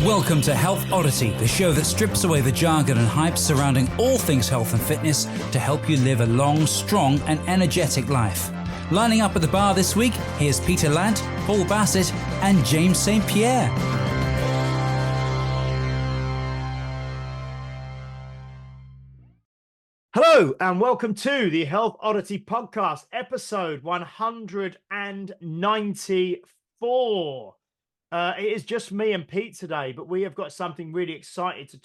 Welcome to Health Oddity, the show that strips away the jargon and hype surrounding all things health and fitness to help you live a long, strong and energetic life. Lining up at the bar this week, here's Peter Ladd, Paul Bassett and James St. Pierre. Hello and welcome to the Health Oddity podcast, episode 194. It is just me and Pete today, but we have got something really exciting to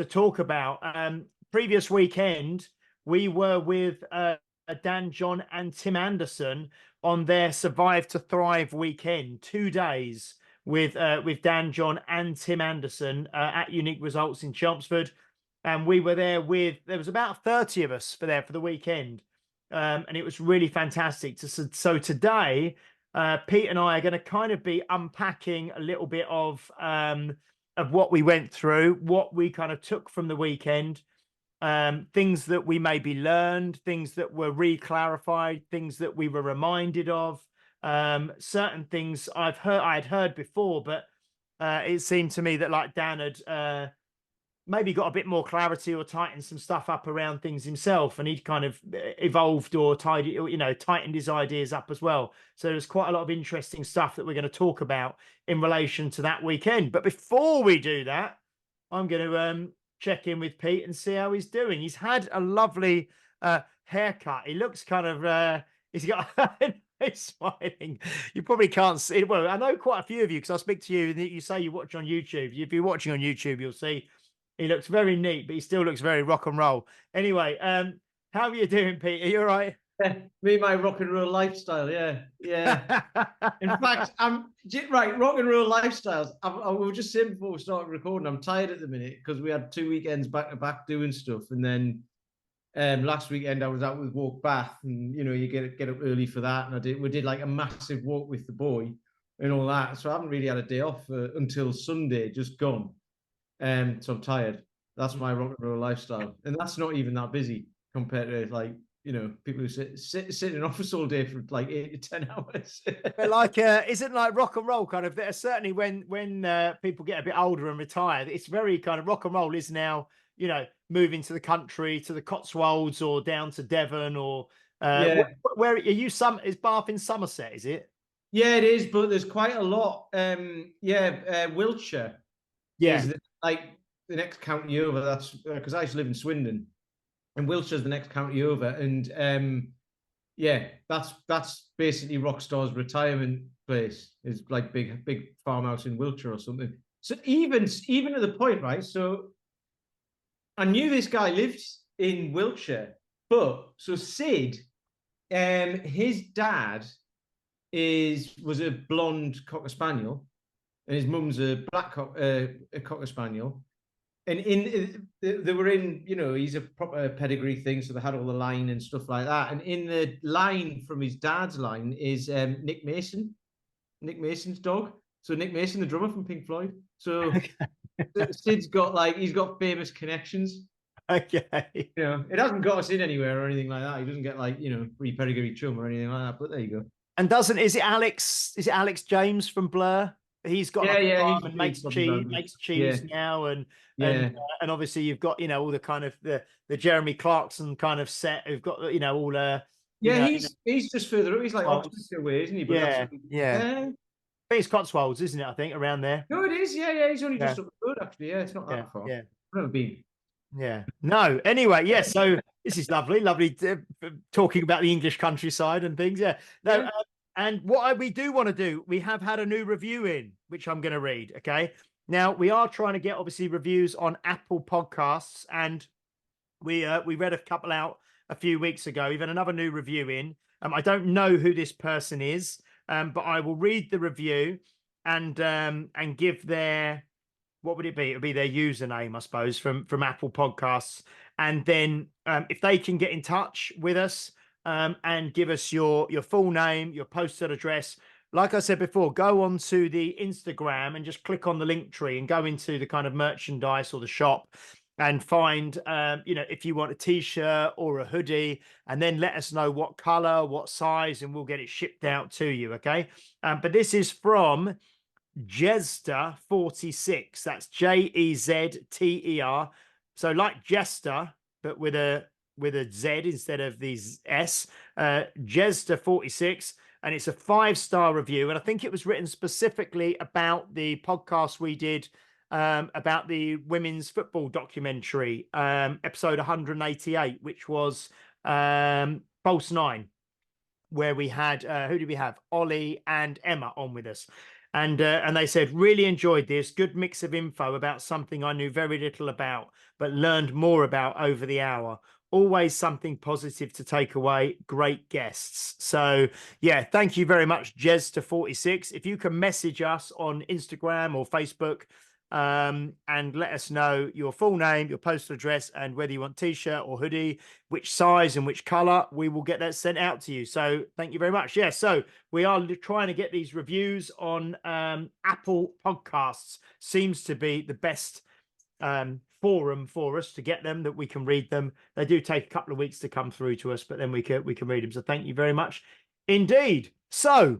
talk about. Previous weekend, we were with Dan, John, and Tim Anderson on their Survive to Thrive weekend. 2 days with Dan, John, and Tim Anderson at Unique Results in Chelmsford. And we were there there was about 30 of us for the weekend. And it was really fantastic. So today, Pete and I are going to kind of be unpacking a little bit of what we went through, what we kind of took from the weekend, things that we maybe learned, things that were re-clarified, things that we were reminded of, certain things I had heard before, but it seemed to me that like Dan had maybe got a bit more clarity or tightened some stuff up around things himself, and he'd kind of evolved or tightened his ideas up as well. So there's quite a lot of interesting stuff that we're going to talk about in relation to that weekend. But before we do that, I'm going to check in with Pete and see how he's doing. He's had a lovely haircut. He looks kind of he's got he's smiling. You probably can't see it. Well, I know quite a few of you because I speak to you and you say you watch on YouTube. If you're watching on YouTube, you'll see he looks very neat, but he still looks very rock and roll. Anyway, how are you doing, Pete? Are you all right? Yeah, me, my rock and roll lifestyle. Yeah. In fact, I'm right. Rock and roll lifestyles. We were just saying before we started recording, I'm tired at the minute because we had 2 weekends back to back doing stuff, and then last weekend I was out with Walk Bath, and you get up early for that, and we did like a massive walk with the boy and all that. So I haven't really had a day off until Sunday, just gone. So I'm tired. That's my rock and roll lifestyle, and that's not even that busy compared to people who sit in an office all day for like 8 to 10 hours. Like, isn't like rock and roll kind of? Certainly, when people get a bit older and retire, it's very kind of rock and roll is now moving to the country, to the Cotswolds, or down to Devon, or where are you? Is Bath in Somerset? Is it? Yeah, it is, but there's quite a lot. Wiltshire. Yeah. Is like the next county over. That's because I used to live in Swindon, and Wiltshire's the next county over. And that's basically Rockstar's retirement place. It's like big farmhouse in Wiltshire or something. So even to the point, right? So I knew this guy lived in Wiltshire, but so Sid, his dad was a blonde Cocker Spaniel, and his mum's a black Cocker Spaniel. And they were in, he's a proper pedigree thing, so they had all the line and stuff like that. And in the line from his dad's line is Nick Mason's dog. So Nick Mason, the drummer from Pink Floyd. So Sid's he's got famous connections. Okay. It hasn't got us in anywhere or anything like that. He doesn't get free pedigree chum or anything like that. But there you go. And is it Alex James from Blur? He's got and makes cheese now, and obviously you've got all the kind of the Jeremy Clarkson kind of set who've got all he's just further up. He's like Oxfordshire way, isn't he? But but it's Cotswolds, isn't it? I think around there. No, it is. Yeah. He's only just up the road, actually. Yeah, it's not that far. Yeah, I've never been. Yeah. No. Anyway, yes. So this is lovely talking about the English countryside and things. Yeah. No. Yeah. And what we do want to do, we have had a new review in, which I'm going to read. Okay. Now we are trying to get obviously reviews on Apple Podcasts, and we read a couple out a few weeks ago. We've had another new review in. I don't know who this person is, but I will read the review and give their, what would it be? It would be their username, I suppose, from Apple Podcasts, and then if they can get in touch with us. And give us your full name, your postal address. Like I said before, go on to the Instagram and just click on the link tree and go into the kind of merchandise or the shop and find, if you want a T-shirt or a hoodie, and then let us know what color, what size, and we'll get it shipped out to you. Okay. But this is from Jezter46. That's Jezter. So like Jester, but with a Z instead of the S. Jezter46, and it's a 5-star review. And I think it was written specifically about the podcast we did about the women's football documentary, episode 188, which was False Nine, where we had who did we have? Ollie and Emma on with us. And they said, really enjoyed this. Good mix of info about something I knew very little about, but learned more about over the hour. Always something positive to take away. Great guests. So, yeah, thank you very much, Jez46. If you can message us on Instagram or Facebook and let us know your full name, your postal address, and whether you want t-shirt or hoodie, which size and which color, we will get that sent out to you. So thank you very much. Yeah, so we are trying to get these reviews on Apple Podcasts. Seems to be the best forum for us to get them, that we can read them. They do take a couple of weeks to come through to us, but then we can read them. So thank you very much indeed. So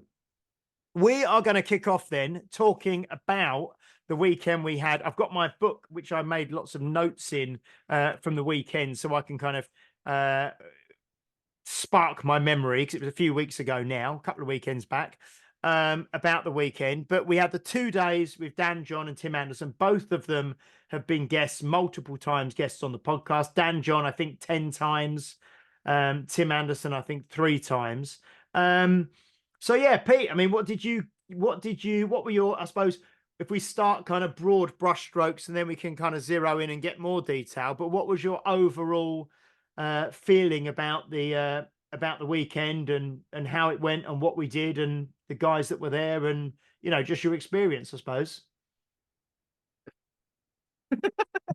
we are going to kick off then talking about the weekend we had. I've got my book, which I made lots of notes in from the weekend, so I can kind of spark my memory, because it was a few weeks ago now, a couple of weekends back, about the weekend. But we had the 2 days with Dan John and Tim Anderson. Both of them have been guests, multiple times guests on the podcast. Dan John, I think 10 times. Tim Anderson, I think 3 times. So yeah, Pete, I mean, what were your, I suppose, if we start kind of broad brushstrokes and then we can kind of zero in and get more detail, but what was your overall feeling about the weekend and how it went and what we did and the guys that were there and, you know, just your experience, I suppose?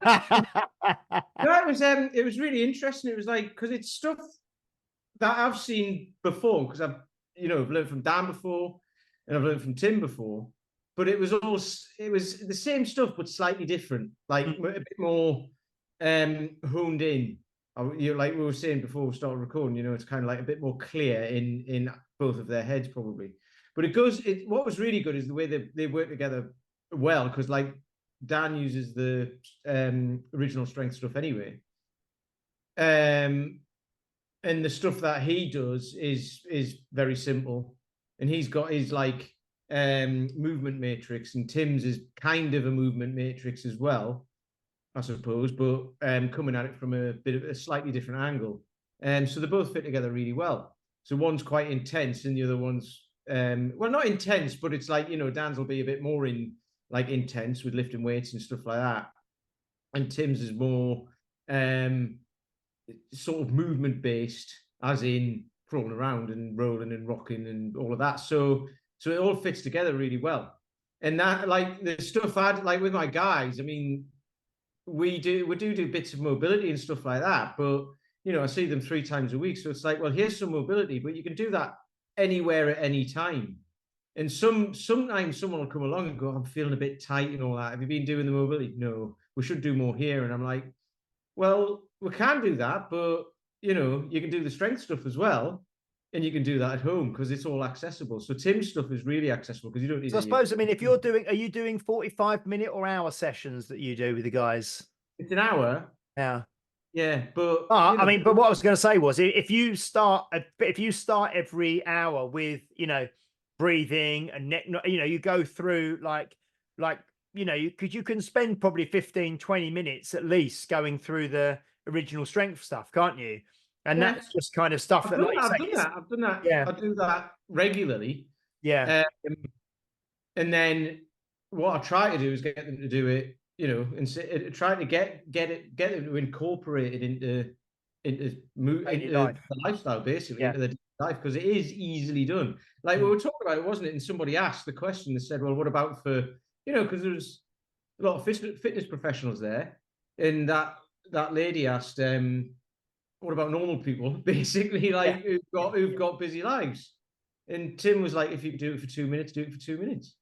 No, it was really interesting. It was like, because it's stuff that I've seen before, because I've learned from Dan before and I've learned from Tim before, but it was the same stuff but slightly different, like a bit more honed in. Like we were saying before we started recording, it's kind of like a bit more clear in both of their heads probably. But what was really good is the way they work together well, because like Dan uses the original strength stuff anyway. And the stuff that he does is very simple, and he's got his like movement matrix, and Tim's is kind of a movement matrix as well, I suppose, but coming at it from a bit of a slightly different angle. So they both fit together really well. So one's quite intense and the other one's well, not intense, but it's like, Dan's will be a bit more intense with lifting weights and stuff like that, and Tim's is more sort of movement based, as in crawling around and rolling and rocking and all of that. So it all fits together really well. And that, like the stuff I'd like with my guys, I mean, we do bits of mobility and stuff like that, but I see them 3 times a week. So it's like, well, here's some mobility, but you can do that anywhere at any time. And sometimes someone will come along and go, I'm feeling a bit tight and all that. Have you been doing the mobility? No, we should do more here. And I'm like, well, we can do that, but you can do the strength stuff as well, and you can do that at home because it's all accessible. So Tim's stuff is really accessible because you don't need. So I suppose, I mean, are you doing 45-minute or hour sessions that you do with the guys? It's an hour. Yeah, but I mean, but what I was going to say was, if you start every hour with breathing and neck, you go through because you can spend probably 15-20 minutes at least going through the original strength stuff, can't you? And that's just kind of stuff I've done that. Yeah, I do that regularly. Yeah. And then what I try to do is get them to do it, and try to get them to incorporate it into the lifestyle, basically, into the life, because it is easily done. Like we were talking about, wasn't it? And somebody asked the question, they said, well, what about for, because there was a lot of fitness professionals there, and that lady asked, what about normal people, basically, like who've got busy lives? And Tim was like, if you do it for 2 minutes, do it for 2 minutes.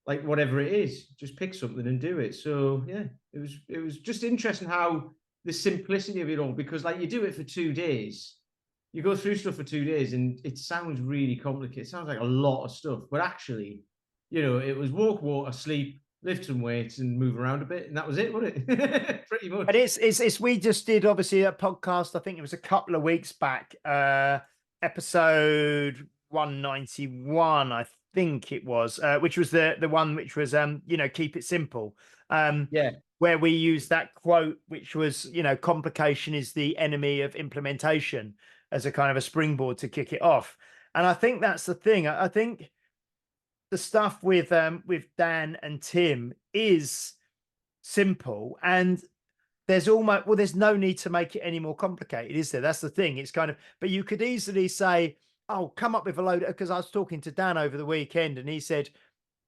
Like whatever it is, just pick something and do it. So yeah, it was just interesting how the simplicity of it all, because like you do it for 2 days, you go through stuff for 2 days, and it sounds really complicated. It sounds like a lot of stuff, but actually, you know, it was walk, water, sleep, lift some weights, and move around a bit, and that was it, wasn't it? Pretty much. And it's we just did obviously a podcast. I think it was a couple of weeks back, episode 191, I think it was, which was the one which was you know, keep it simple. Yeah. Where we used that quote, which was, you know, complication is the enemy of implementation, as a kind of a springboard to kick it off. And I think that's the thing. I think the stuff with Dan and Tim is simple, and there's almost, well, there's no need to make it any more complicated, is there? That's the thing. It's kind of, but you could easily say, oh, come up with a load, because I was talking to Dan over the weekend and he said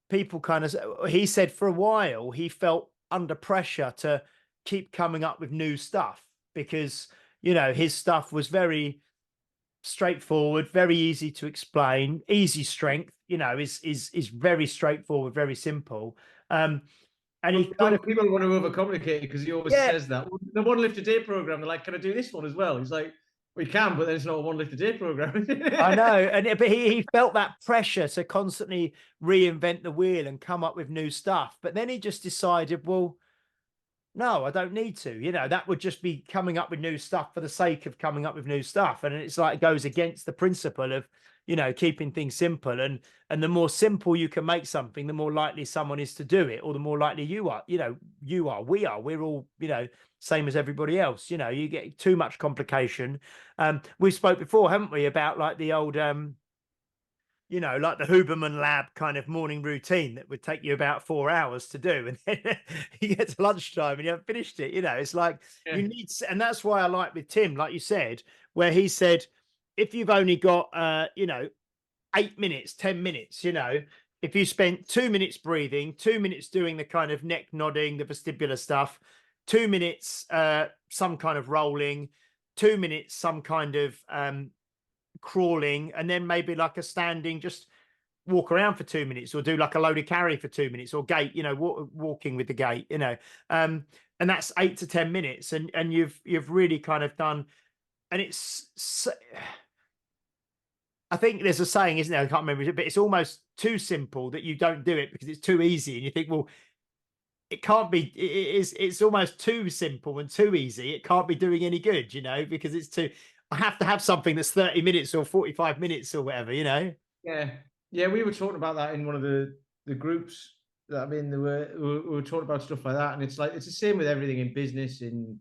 people kind of, he said for a while he felt under pressure to keep coming up with new stuff, because, you know, his stuff was very straightforward, very easy to explain, easy strength, you know, is very straightforward, very simple. And he kind of, people want to overcomplicate it, because he always yeah, says that. The one lift a day program, they're like, can I do this one as well? He's like, we can, but then it's not a one lift a day program. I know. And but he felt that pressure to constantly reinvent the wheel and come up with new stuff. But then he just decided, well, no, I don't need to. You know, that would just be coming up with new stuff for the sake of coming up with new stuff. And it's like, it goes against the principle of, you know, keeping things simple. And the more simple you can make something, the more likely someone is to do it, or the more likely you are. You know, we're all, you know, same as everybody else. You know, you get too much complication. We spoke before, haven't we, about like the old you know, like the Huberman Lab kind of morning routine that would take you about 4 hours to do. And then you get to lunchtime and you haven't finished it. You know, it's like you need, and that's why I like with Tim, like you said, where he said, if you've only got, you know, 8 minutes, 10 minutes, you know, if you spent 2 minutes breathing, 2 minutes doing the kind of neck nodding, the vestibular stuff, 2 minutes, some kind of rolling, 2 minutes, some kind of, crawling, and then maybe like a standing, just walk around for 2 minutes, or do like a loaded carry for 2 minutes, or gait, you know, walking with the gait, you know, and that's 8 to 10 minutes, and you've really kind of done. And it's, I think there's a saying, isn't there? I can't remember it, but it's almost too simple that you don't do it because it's too easy, and you think, well, it can't be, it's almost too simple and too easy, it can't be doing any good, you know, because it's too, I have to have something that's 30 minutes or 45 minutes or whatever, you know? Yeah, we were talking about that in one of the groups that I'm in. We were talking about stuff like that, and it's like, it's the same with everything in business, in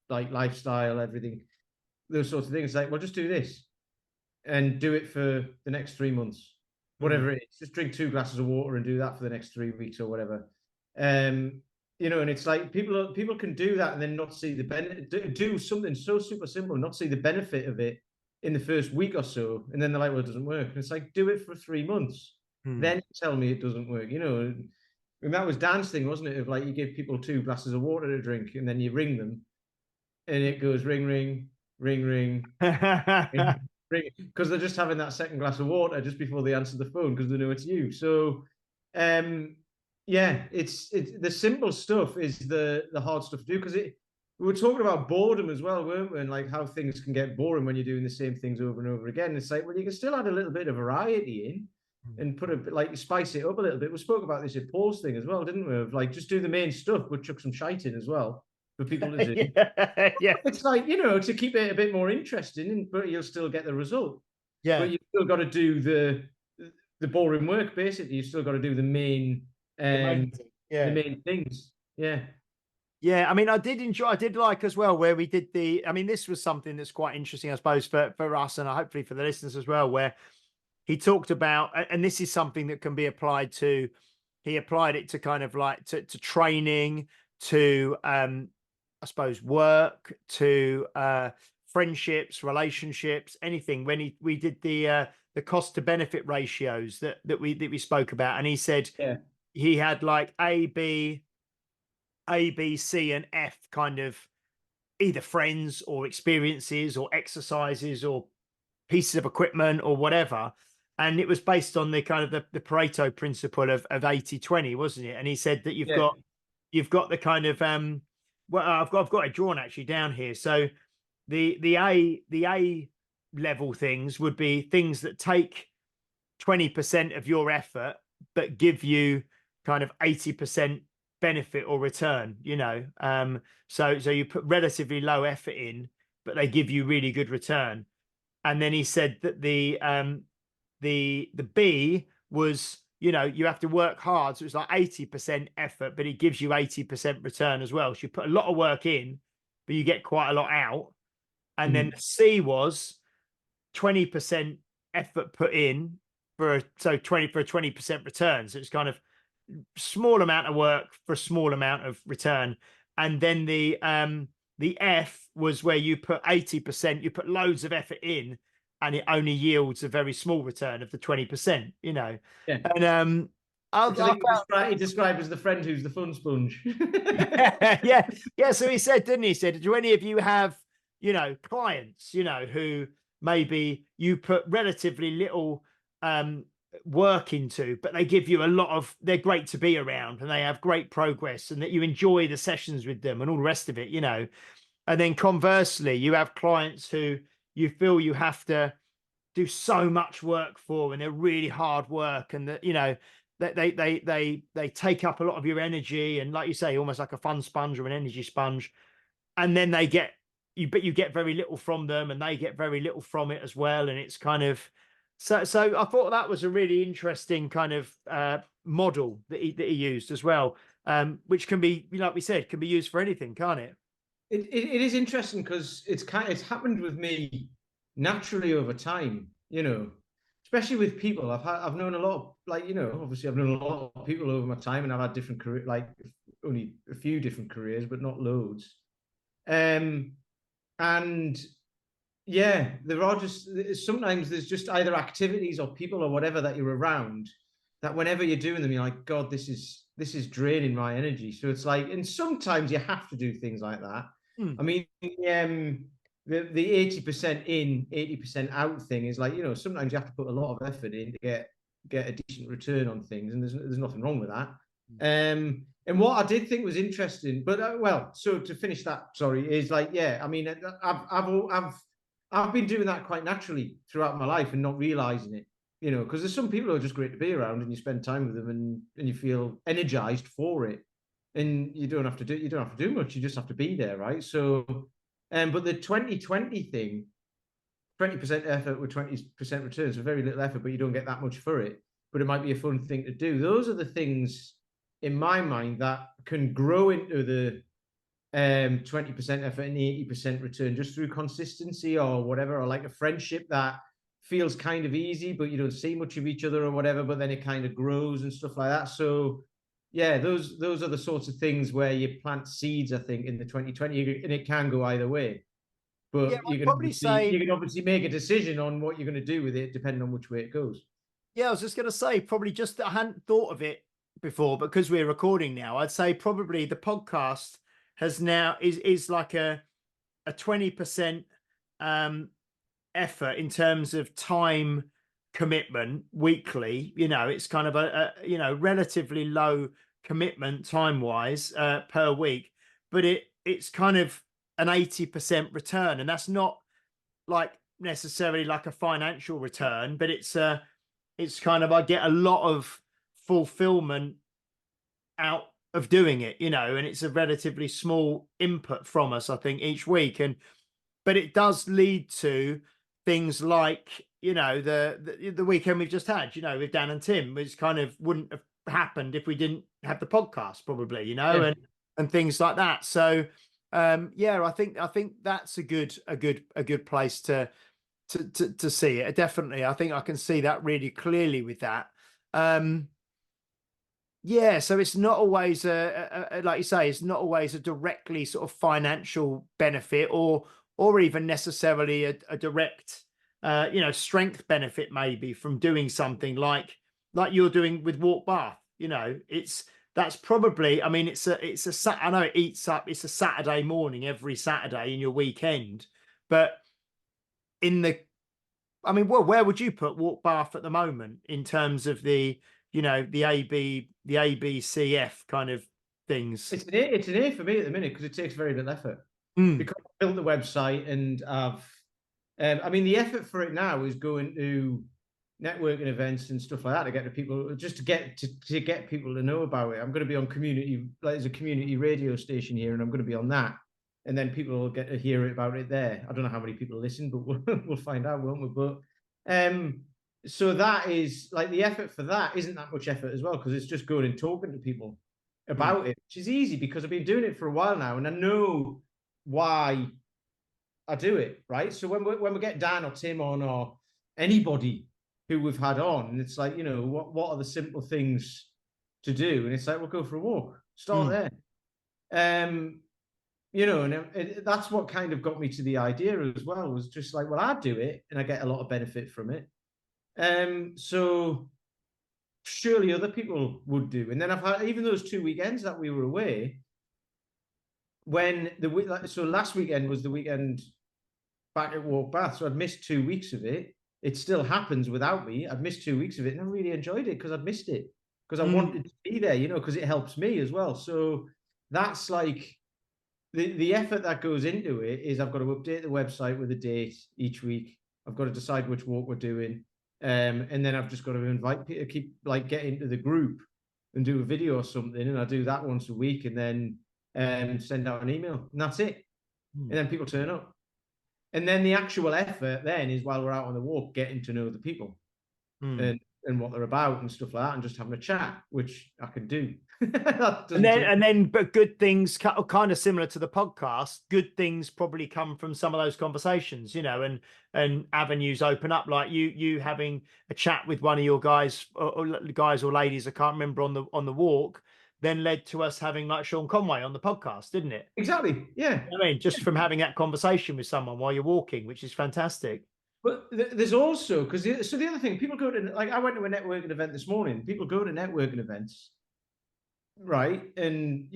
like lifestyle, everything, those sorts of things. It's like, well, just do this and do it for the next 3 months, whatever it is. Just drink 2 glasses of water and do that for the next 3 weeks or whatever. You know, and it's like people can do that and then not see the benefit, do something so super simple and not see the benefit of it in the first week or so, and then they're like, well, it doesn't work. And it's like, do it for 3 months, then tell me it doesn't work, you know. And that was Dan's thing, wasn't it, of like, you give people 2 glasses of water to drink and then you ring them and it goes ring ring ring ring ring, because they're just having that second glass of water just before they answer the phone, because they know it's you. So yeah, it's the simple stuff is the hard stuff to do, because we were talking about boredom as well, weren't we? And like how things can get boring when you're doing the same things over and over again. It's like, well, you can still add a little bit of variety in and put a bit, like, spice it up a little bit. We spoke about this at Paul's thing as well, didn't we? Of like, just do the main stuff, but chuck some shite in as well for people to do. Yeah. It's like, you know, to keep it a bit more interesting, but you'll still get the result. Yeah. But you've still got to do the boring work, basically. You've still got to do the main the main things. Yeah, I mean, I did like as well where we did I mean, this was something that's quite interesting, I suppose, for us, and hopefully for the listeners as well, where he talked about, and this is something that can be applied to, he applied it to kind of like to training, to I suppose work, to friendships, relationships, anything. When we did the cost to benefit ratios that we spoke about, and he said he had like A, B, C, and F kind of either friends or experiences or exercises or pieces of equipment or whatever. And it was based on the kind of the Pareto principle of 80-20, wasn't it? And he said that you've got the kind of well, I've got it drawn actually down here. So the A level things would be things that take 20% of your effort but give you kind of 80% benefit or return, you know. So you put relatively low effort in, but they give you really good return. And then he said that the B was, you know, you have to work hard. So it's like 80% effort, but it gives you 80% return as well. So you put a lot of work in, but you get quite a lot out. And then the C was 20% effort put in for a 20% return. So it's kind of small amount of work for a small amount of return. And then the F was where you put 80%, you put loads of effort in, and it only yields a very small return of the 20%, you know. Yeah. And he described as the friend who's the fun sponge. yeah. So he said, didn't he? He said, do any of you have, you know, clients, you know, who maybe you put relatively little work into, but they give you a lot of, they're great to be around and they have great progress, and that you enjoy the sessions with them and all the rest of it, you know. And then conversely, you have clients who you feel you have to do so much work for, and they're really hard work, and that, you know, that they take up a lot of your energy, and like you say, almost like a fun sponge or an energy sponge. And then they get you, but you get very little from them, and they get very little from it as well. And it's kind of so I thought that was a really interesting kind of model that he used as well, which can be, like we said, can be used for anything, can't it? It is interesting because it's happened with me naturally over time, you know, especially with people. I've known a lot of, like, you know, obviously I've known a lot of people over my time, and I've had different career, like only a few different careers, but not loads. And yeah, there are just sometimes there's just either activities or people or whatever that you're around that whenever you're doing them, you're like, God, this is draining my energy. So it's like, and sometimes you have to do things like that. I mean, the 80% in, 80% out thing is like, you know, sometimes you have to put a lot of effort in to get a decent return on things, and there's nothing wrong with that. And what I did think was interesting, but well, so to finish that, sorry, is like, yeah, I mean, I've been doing that quite naturally throughout my life and not realizing it, you know, because there's some people who are just great to be around, and you spend time with them, and you feel energized for it, and you don't have to do much, you just have to be there, right? So but the 2020 thing, 20% effort with 20% returns, so very little effort, but you don't get that much for it, but it might be a fun thing to do. Those are the things in my mind that can grow into the 20% effort and 80% return just through consistency or whatever, or like a friendship that feels kind of easy, but you don't see much of each other or whatever, but then it kind of grows and stuff like that. So yeah, those are the sorts of things where you plant seeds, I think, in the 2020, and it can go either way. But Yeah, you can obviously make a decision on what you're going to do with it depending on which way it goes. Yeah, I was just going to say, probably just I hadn't thought of it before, but because we're recording now, I'd say probably the podcast has now is like a 20% effort in terms of time commitment weekly. You know, it's kind of a you know, relatively low commitment time wise per week, but it's kind of an 80% return, and that's not like necessarily like a financial return, but it's kind of, I get a lot of fulfillment out of doing it, you know, and it's a relatively small input from us, I think, each week. But it does lead to things like, you know, the weekend we've just had, you know, with Dan and Tim, which kind of wouldn't have happened if we didn't have the podcast, probably, you know, Yeah. and things like that. So yeah, I think that's a good place to see it. Definitely, I think I can see that really clearly with that. Yeah, so it's not always like you say, it's not always a directly sort of financial benefit, or even necessarily a direct you know, strength benefit maybe from doing something like you're doing with Walk Bath. You know, that's probably, I mean, I know it eats up, it's a Saturday morning every Saturday in your weekend, but I mean, well, where would you put Walk Bath at the moment in terms of the, you know, the ABCF kind of things? It's an A for me at the minute because it takes very little effort. Because I built the website, and I mean, the effort for it now is going to networking events and stuff like that to get to people, just to get people to know about it. I'm going to be on community, like there's a community radio station here, and I'm going to be on that, and then people will get to hear about it there. I don't know how many people listen, but we'll find out, won't we? But so that is like, the effort for that isn't that much effort as well, because it's just going and talking to people about it, which is easy because I've been doing it for a while now, and I know why I do it, right? So when we get Dan or Tim on, or anybody who we've had on, and it's like, what are the simple things to do? And it's like, we'll go for a walk, start there. And that's what kind of got me to the idea as well, was just like, well, I do it and I get a lot of benefit from it. So surely other people would do. And then I've had, even those 2 weekends that we were away, so last weekend was the weekend back at Walk Bath, so I'd missed 2 weeks of it. It still happens without me. I'd missed 2 weeks of it, and I really enjoyed it because I'd missed it, because I wanted to be there, because it helps me as well. So that's like the effort that goes into it. Is I've got to update the website with a date each week. I've got to decide which walk we're doing, and then I've just got to invite people to keep get into the group and do a video or something, and I do that once a week, and then send out an email, and that's it. And then people turn up. And then the actual effort then is, while we're out on the walk, getting to know the people and what they're about and stuff like that, and just having a chat, which I can do. But good things, kind of similar to the podcast, good things probably come from some of those conversations, and avenues open up, like you having a chat with one of your guys or ladies, I can't remember, on the walk, then led to us having like Sean Conway on the podcast, didn't it? Exactly. Yeah. I mean, just from having that conversation with someone while you're walking, which is fantastic. But there's also, so the other thing, people go to, like, I went to a networking event this morning. People go to networking events, right? And,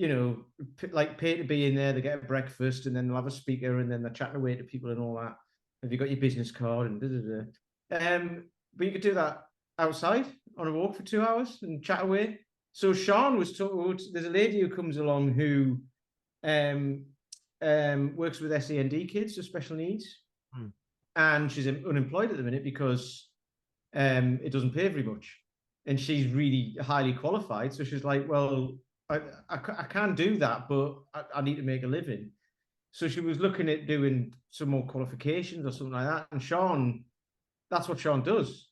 like, pay to be in there, they get a breakfast, and then they'll have a speaker, and then they're chatting away to people and all that. Have you got your business card and but you could do that outside on a walk for 2 hours and chat away. So Sean was told, there's a lady who comes along who works with SEND kids with special needs, and she's unemployed at the minute because it doesn't pay very much, and she's really highly qualified. So she's like, well, I can do that, but I need to make a living. So she was looking at doing some more qualifications or something like that. And Sean, that's what Sean does,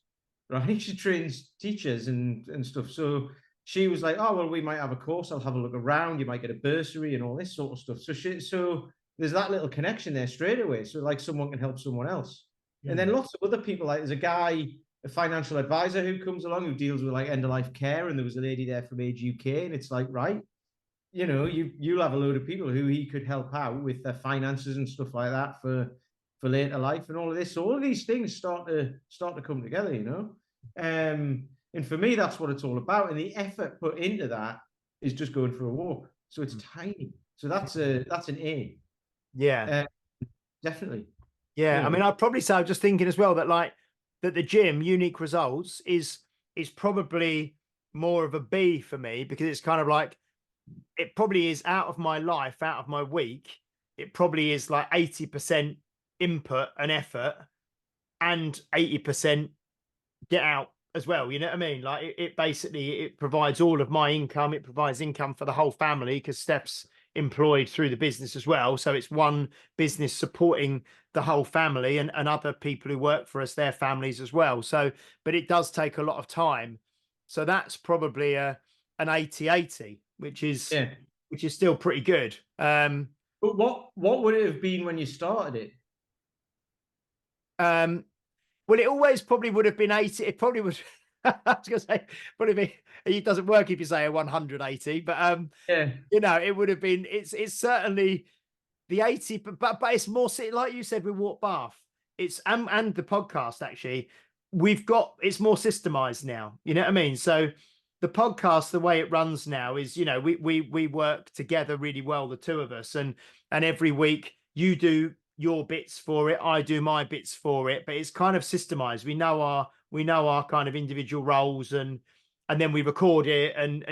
right? She trains teachers and stuff. So she was like, oh, well, we might have a course. I'll have a look around. You might get a bursary and all this sort of stuff. So there's that little connection there straight away. So like, someone can help someone else. And then lots of other people, like there's a guy, a financial advisor who comes along who deals with like end of life care. And there was a lady there from Age UK, and it's like, right, you'll have a load of people who he could help out with their finances and stuff like that for later life and all of this. So all of these things start to come together, and for me, that's what it's all about. And the effort put into that is just going for a walk. So it's tiny. So that's an A. Yeah, definitely. Yeah. I mean, I'd probably say, I'm just thinking as well that the gym, Unique Results, is probably more of a B for me, because it's kind of like, it probably is out of my life, out of my week. It probably is like 80% input and effort, and 80% get out as well. You know what I mean? Like it basically, it provides all of my income. It provides income for the whole family, because Steph's employed through the business as well. So it's one business supporting the whole family, and other people who work for us, their families as well. So, but it does take a lot of time. So that's probably an 80-80, which is still pretty good. But what would it have been when you started it? Well, it always probably would have been 80. It probably would. I was going to say, probably be, it doesn't work if you say a 180, but it would have been. It's certainly the 80, but it's more like you said with Walk Bath. It's and the podcast, actually, it's more systemized now. You know what I mean? So the podcast, the way it runs now is, we work together really well, the two of us, and every week you do your bits for it, I do my bits for it, but it's kind of systemized. We know our kind of individual roles, and then we record it, and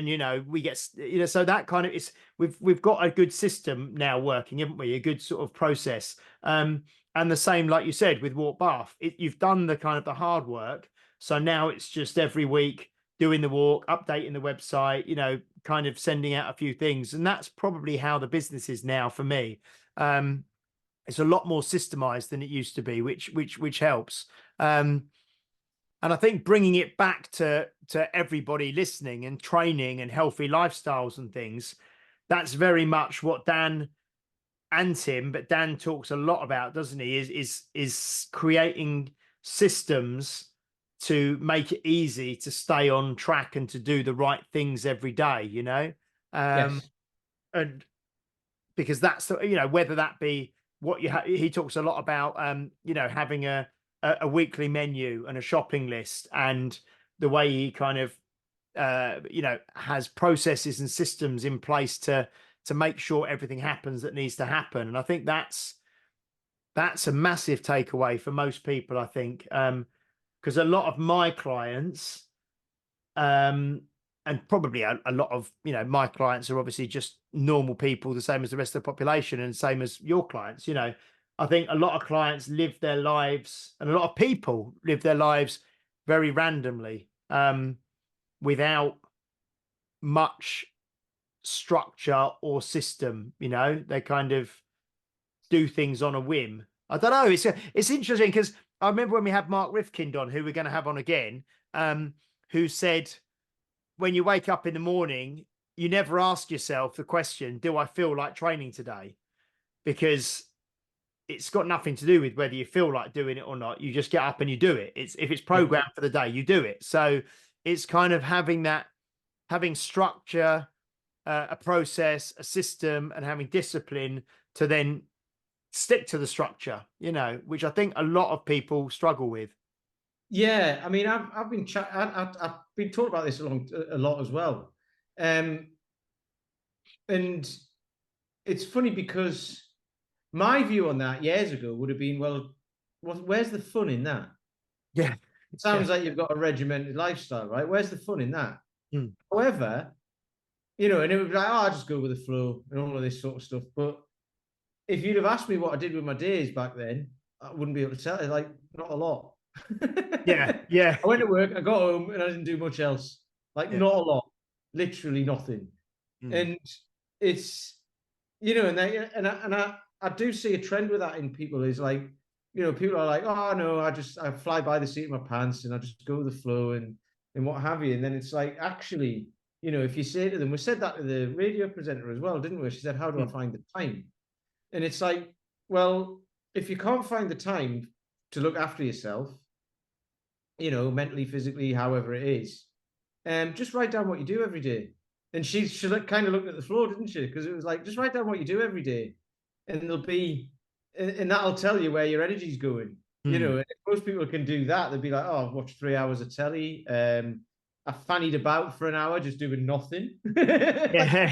we get, so that kind of is, we've got a good system now working, haven't we? A good sort of process. And the same, like you said, with Walk Bath, you've done the kind of the hard work, So now it's just every week doing the walk, updating the website, you know, kind of sending out a few things. And that's probably how the business is now for me. It's a lot more systemized than it used to be, which helps. And I think bringing it back to everybody listening and training and healthy lifestyles and things, that's very much what Dan and Tim, but Dan talks a lot about, doesn't he? Is creating systems to make it easy to stay on track and to do the right things every day, you know? Yes. And because that's, you know, whether that be what you he talks a lot about, you know, having a weekly menu and a shopping list, and the way he kind of, you know, has processes and systems in place to make sure everything happens that needs to happen. And I think that's a massive takeaway for most people, I think, because a lot of my clients, and probably a lot of, you know, my clients are obviously just normal people, the same as the rest of the population, and same as your clients. You know, I think a lot of clients live their lives, and a lot of people live their lives very randomly, without much structure or system. You know, they kind of do things on a whim. I don't know. It's interesting because I remember when we had Mark Rifkind on, who we're going to have on again, who said, when you wake up in the morning, you never ask yourself the question, do I feel like training today? Because it's got nothing to do with whether you feel like doing it or not. You just get up and you do it. If it's programmed for the day, you do it. So it's kind of having structure, a process, a system, and having discipline to then stick to the structure, you know, which I think a lot of people struggle with. Yeah, I mean, I've been talking about this a lot as well, and it's funny because my view on that years ago would have been, well, where's the fun in that? Yeah, it sounds like you've got a regimented lifestyle, right? Where's the fun in that? However, you know, and it would be like, oh, I just go with the flow and all of this sort of stuff. But if you'd have asked me what I did with my days back then, I wouldn't be able to tell you, like, not a lot. Yeah. I went to work, I got home, and I didn't do much else. Like, not a lot, literally nothing. And it's, you know, and I do see a trend with that in people. Is like, you know, people are like, oh no, I fly by the seat of my pants and I just go with the flow and what have you. And then it's like, actually, you know, if you say to them, we said that to the radio presenter as well, didn't we? She said, how do I find the time? And it's like, well, if you can't find the time to look after yourself, you know, mentally, physically, however it is, just write down what you do every day. And she kind of looked at the floor, didn't she? Because it was like, just write down what you do every day, and and that'll tell you where your energy's going. You know, and if most people can do that, they'd be like, oh, I've watched 3 hours of telly. I fannied about for an hour just doing nothing. Yeah.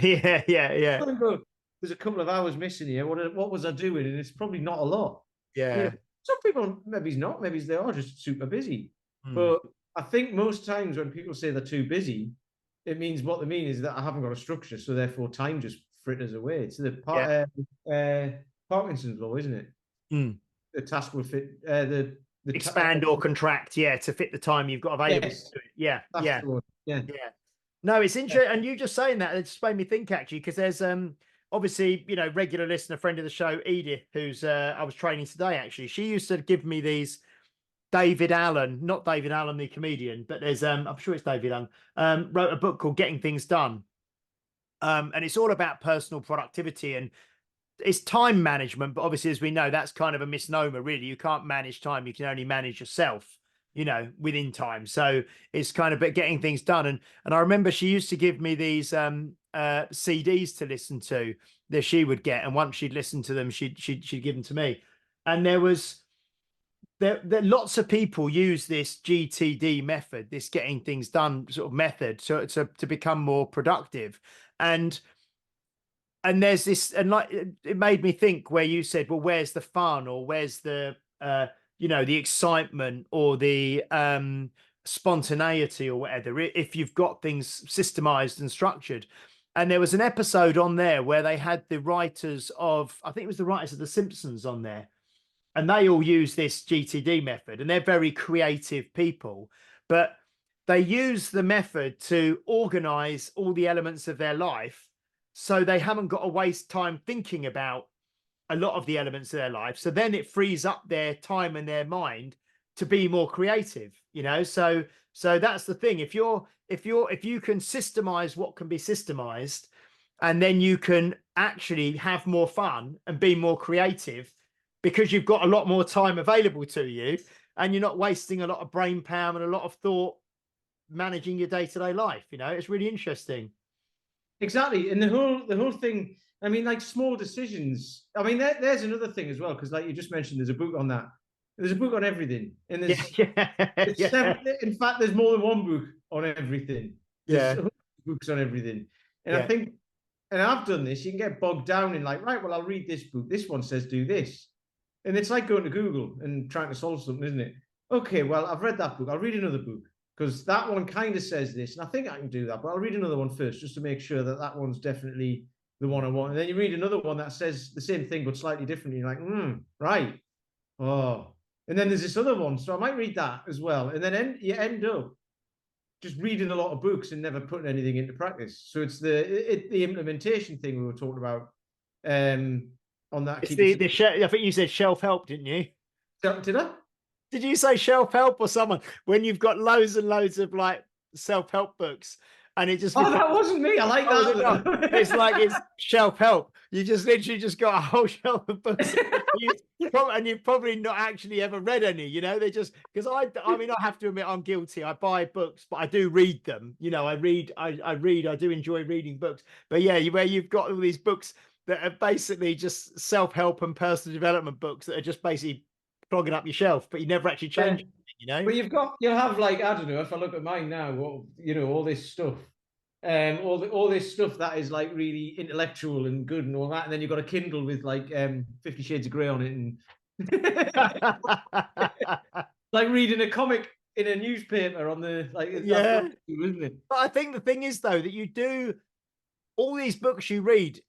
There's a couple of hours missing here. What was I doing? And it's probably not a lot. Yeah. You know, some people, maybe it's not. Maybe they are just super busy. But I think most times when people say they're too busy, it means what they mean is that I haven't got a structure, so therefore time just fritters away. It's the Parkinson's law, isn't it? The task will fit the expand or contract, to fit the time you've got available. Yes. To it. Yeah. No, it's interesting, and you just saying that, it just made me think, actually, because there's obviously, you know, regular listener, friend of the show, Edith, who's I was training today. Actually, she used to give me these. David Allen, not David Allen, the comedian, but there's I'm sure it's David Allen, wrote a book called Getting Things Done. And it's all about personal productivity, and it's time management. But obviously, as we know, that's kind of a misnomer, really. You can't manage time. You can only manage yourself, you know, within time. So it's kind of about getting things done. And I remember she used to give me these CDs to listen to that she would get. And once she'd listened to them, she'd give them to me. And there lots of people use this GTD method, this getting things done sort of method, to become more productive. And there's this, and like, it made me think where you said, well, where's the fun, or where's the you know, the excitement, or the spontaneity, or whatever, if you've got things systemized and structured. And there was an episode on there where they had the writers of, I think it was the writers of The Simpsons on there. And they all use this GTD method, and they're very creative people. But but they use the method to organize all the elements of their life, so they haven't got to waste time thinking about a lot of the elements of their life. So then it frees up their time and their mind to be more creative, you know. So that's the thing. If you can systemize what can be systemized, and then you can actually have more fun and be more creative because you've got a lot more time available to you, and you're not wasting a lot of brain power and a lot of thought managing your day-to-day life. You know, it's really interesting. Exactly. And the whole thing, I mean, like small decisions. I mean, there's another thing as well, because like you just mentioned, there's a book on that. There's a book on everything. And there's in fact, there's more than one book on everything. There's books on everything. And I think, and I've done this, you can get bogged down in like, right, well, I'll read this book. This one says do this. And it's like going to Google and trying to solve something, isn't it? Okay, well, I've read that book. I'll read another book, because that one kind of says this, and I think I can do that, but I'll read another one first just to make sure that that one's definitely the one I want. And then you read another one that says the same thing but slightly differently. You're like, right. Oh. And then there's this other one, so I might read that as well. And then you end up just reading a lot of books and never putting anything into practice. So it's the implementation thing we were talking about on that. It's I think you said self-help, didn't you? Did I? Did you say self-help or someone? When you've got loads and loads of like self-help books, and it just that wasn't me. I like that. It's like it's self-help. You just literally just got a whole shelf of books, and you've probably not actually ever read any. You know, they just, because I mean, I have to admit I'm guilty. I buy books, but I do read them. You know, I read. I do enjoy reading books. But yeah, where you've got all these books that are basically just self-help and personal development books that are just basically clogging up your shelf, but you never actually change it, you know. But you'll have like, I don't know, if I look at mine now, well, you know, all this stuff, all this stuff that is like really intellectual and good and all that, and then you've got a Kindle with like 50 Shades of Grey on it, and like reading a comic in a newspaper on the like, isn't it? But I think the thing is though that you do all these books you read,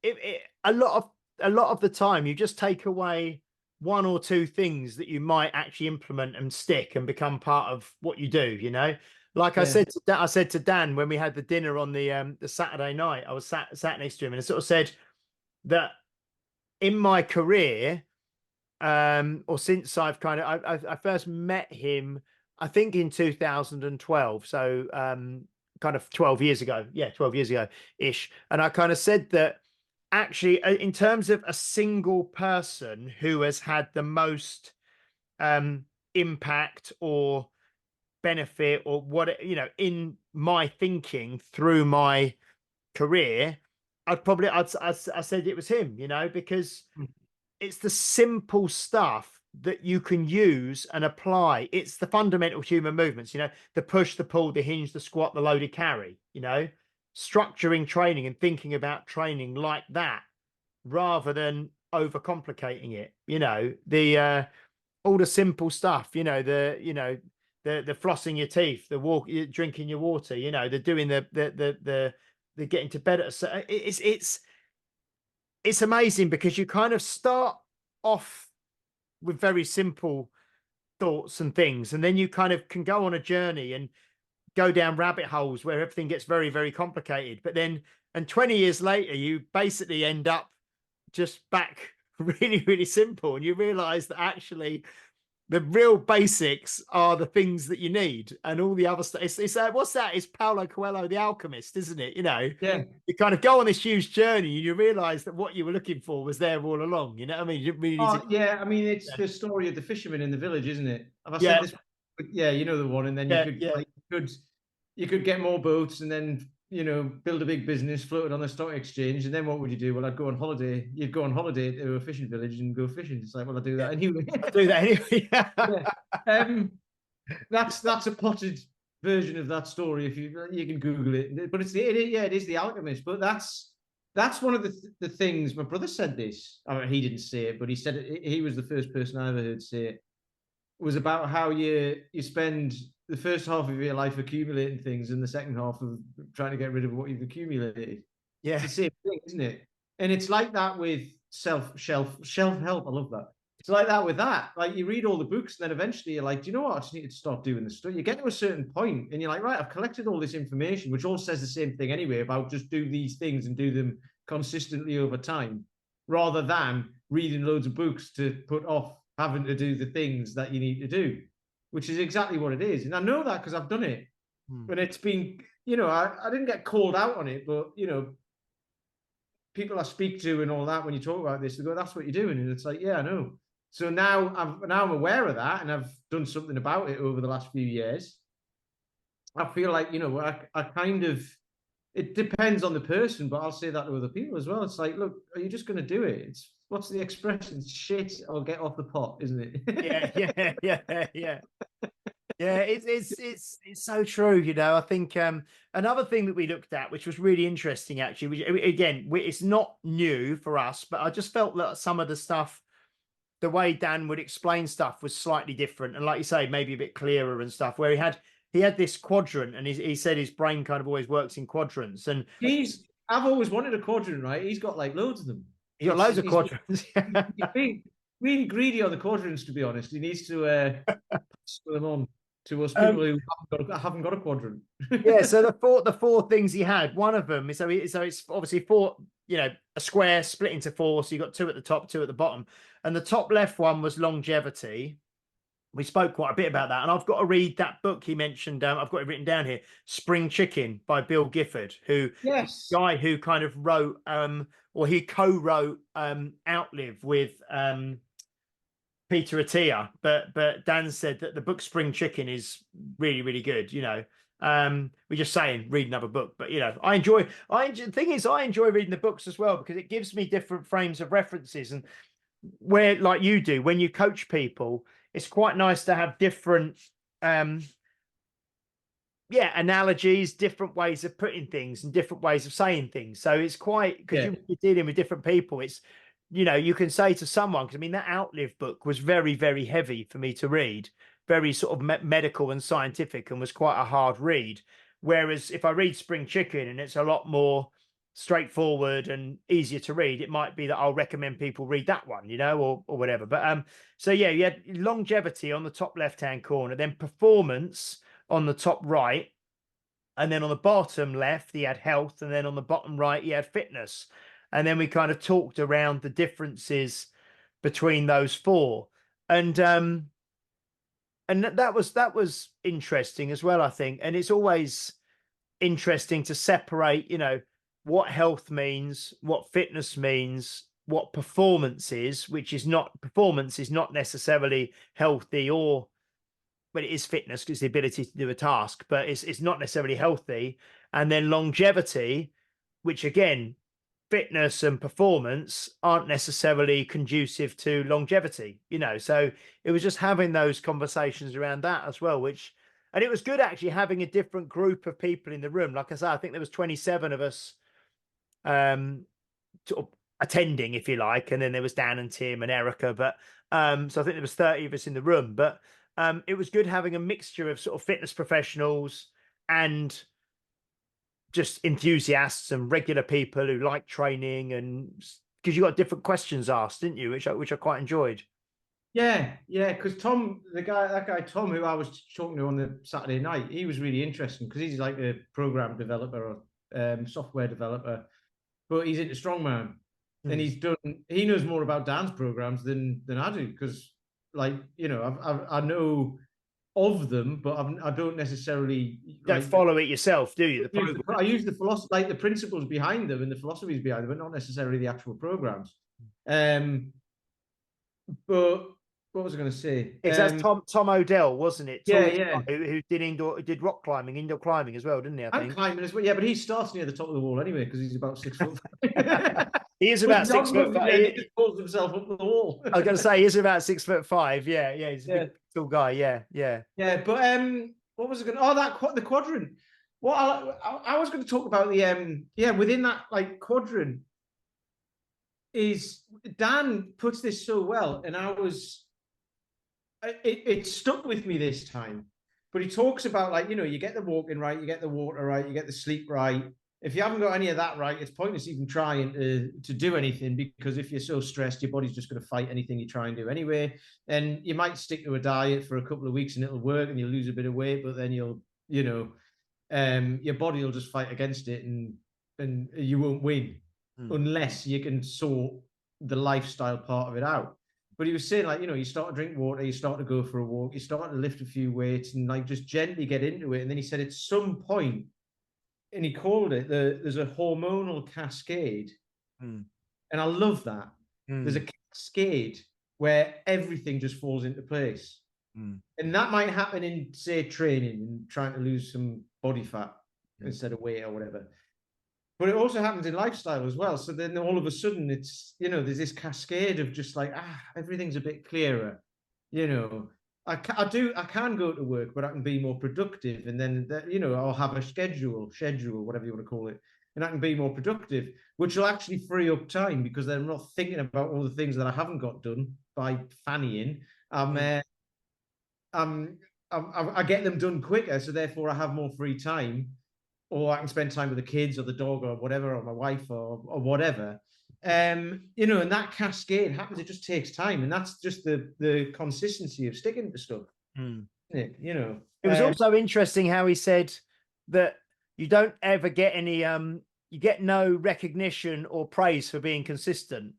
a lot of the time you just take away one or two things that you might actually implement and stick and become part of what you do, you know. Like I said to Dan when we had the dinner on the Saturday night, I was sat next to him, and I sort of said that in my career, or since I've kind of I first met him, I think in 2012, so kind of 12 years ago, 12 years ago ish, and I kind of said that actually, in terms of a single person who has had the most impact or benefit or what, you know, in my thinking through my career, I said it was him, you know, because it's the simple stuff that you can use and apply. It's the fundamental human movements, you know, the push, the pull, the hinge, the squat, the loaded carry, you know, structuring training and thinking about training like that rather than overcomplicating it, you know, the all the simple stuff, you know, the flossing your teeth, the drinking your water, you know, the doing the getting to bed it's amazing, because you kind of start off with very simple thoughts and things, and then you kind of can go on a journey and go down rabbit holes where everything gets very, very complicated. But then, and 20 years later, you basically end up just back really, really simple, and you realize that actually the real basics are the things that you need, and all the other stuff. It's what's that? It's Paulo Coelho, The Alchemist, isn't it? You know, you kind of go on this huge journey, and you realize that what you were looking for was there all along. You know what I mean? You really I mean, it's the story of the fisherman in the village, isn't it? Have I said this? Yeah, you know the one. And then you could get more boats, and then, you know, build a big business, float it on the stock exchange, and then what would you do? Well, I'd go on holiday. You'd go on holiday to a fishing village and go fishing. It's like, well, I'll do that anyway. I'll do that anyway. That's a potted version of that story. If you can Google it, but it is The Alchemist. But that's one of the things. My brother said this. I mean, he didn't say it, but he said it. He was the first person I ever heard say it. Was about how you spend the first half of your life accumulating things, and the second half of trying to get rid of what you've accumulated. Yeah, it's the same thing, isn't it? And it's like that with self-help. I love that. It's like that with that. Like you read all the books, and then eventually you're like, do you know what? I just need to start doing this stuff. You get to a certain point, and you're like, right, I've collected all this information, which all says the same thing anyway about just do these things and do them consistently over time, rather than reading loads of books to put off having to do the things that you need to do, which is exactly what it is. And I know that because I've done it. And it's been, I didn't get called out on it, but, people I speak to and all that, when you talk about this, they go, that's what you're doing. And it's like, yeah, I know. So now I'm aware of that, and I've done something about it over the last few years. I feel like, I kind of, it depends on the person, but I'll say that to other people as well. It's like, look, are you just going to do it? What's the expression? Shit or get off the pot, isn't it? Yeah. Yeah, it's so true. I think another thing that we looked at, which was really interesting, actually, which, again, it's not new for us, but I just felt that some of the stuff, the way Dan would explain stuff was slightly different, and like you say, maybe a bit clearer and stuff. Where he had this quadrant, and he said his brain kind of always works in quadrants. And I've always wanted a quadrant, right? He's got like loads of them. He's got loads of quadrants. He's being really greedy on the quadrants, to be honest. He needs to pass them on to us people who haven't got a quadrant. Yeah, so the four things he had, one of them is so it's obviously four, a square split into four, so you got two at the top, two at the bottom, and the top left one was longevity. We spoke quite a bit about that, and I've got to read that book he mentioned. I've got it written down here, Spring Chicken by Bill Gifford, guy who kind of wrote or he co-wrote Outlive with Peter Attia, but Dan said that the book Spring Chicken is really, really good. We're just saying read another book, but I enjoy reading the books as well, because it gives me different frames of references, and where, like you do when you coach people, it's quite nice to have different analogies, different ways of putting things and different ways of saying things. So it's quite, because you're dealing with different people, it's you can say to someone, because I mean that Outlive book was very, very heavy for me to read, very sort of medical and scientific, and was quite a hard read. Whereas if I read Spring Chicken and it's a lot more straightforward and easier to read, it might be that I'll recommend people read that one, or whatever. But so yeah, you had longevity on the top left-hand corner, then performance on the top right, and then on the bottom left he had health, and then on the bottom right he had fitness. And then we kind of talked around the differences between those four, and that was interesting as well, I think. And it's always interesting to separate, what health means, what fitness means, what performance is, which is not, performance is not necessarily healthy, or, but it is fitness because the ability to do a task, but it's not necessarily healthy. And then longevity, which again, fitness and performance aren't necessarily conducive to longevity, so it was just having those conversations around that as well, and it was good actually having a different group of people in the room. Like I say, I think there was 27 of us sort of attending, if you like, and then there was Dan and Tim and Erica, but so I think there was 30 of us in the room. But it was good having a mixture of sort of fitness professionals and just enthusiasts and regular people who like training, and because you got different questions asked, didn't you, which I quite enjoyed. Yeah, because Tom, that guy Tom, who I was talking to on the Saturday night, he was really interesting because he's like a program developer or software developer, but he's into strongman, and he knows more about dance programs than I do, because I know of them, but I don't necessarily don't follow it yourself, do you? I use the philosophy, like the principles behind them and the philosophies behind them, but not necessarily the actual programs. But what was I going to say? That's Tom O'Dell, wasn't it? Yeah. Who did rock climbing, indoor climbing as well, didn't he? I think. And climbing as well. Yeah, but he starts near the top of the wall anyway because he's about 6 foot. He is about 6 foot. He just pulls himself up the wall. I was going to say he's about 6'5". Yeah, he's a big, tall guy. Yeah. Yeah, but what was it going? Oh, the quadrant. What I was going to talk about the within that like quadrant is Dan puts this so well, and it stuck with me this time. But he talks about, like, you get the walking right, you get the water right, you get the sleep right, if you haven't got any of that right, it's pointless even trying to do anything, because if you're so stressed, your body's just going to fight anything you try and do anyway. And you might stick to a diet for a couple of weeks and it'll work and you'll lose a bit of weight, but then your body will just fight against it, and you won't win unless you can sort the lifestyle part of it out. But he was saying, like, you start to drink water, you start to go for a walk, you start to lift a few weights and like just gently get into it. And then he said at some point, and he called it there's a hormonal cascade. And I love that. There's a cascade where everything just falls into place. And that might happen in, say, training and trying to lose some body fat instead of weight or whatever. But it also happens in lifestyle as well. So then all of a sudden it's, there's this cascade of just like, everything's a bit clearer. I can go to work, but I can be more productive. And then, I'll have a schedule, whatever you want to call it. And I can be more productive, which will actually free up time, because then I'm not thinking about all the things that I haven't got done by fannying. I get them done quicker. So therefore I have more free time, or I can spend time with the kids or the dog or whatever, or my wife or whatever. And that cascade happens. It just takes time, and that's just the consistency of sticking to stuff. Isn't it? It was also interesting how he said that you don't ever get any you get no recognition or praise for being consistent.